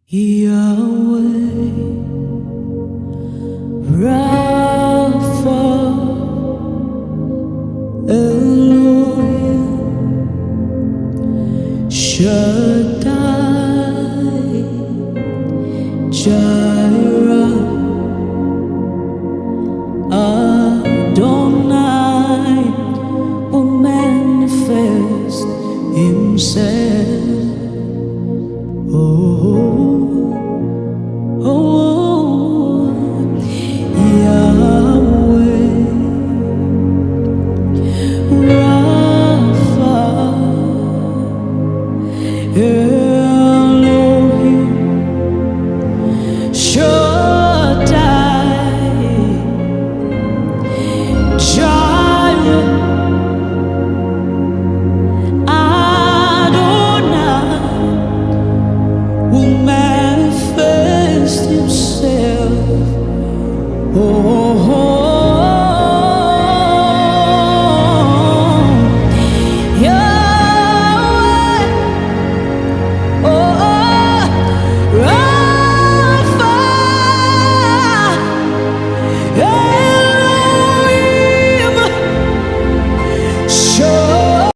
Yahweh, Rapha, Elohim, Shaddai, Jireh, Adonai will manifest Himself. Yahweh, Rapha, Elohim, Shaddai, Jireh, Adonai will manifest Himself. Oh.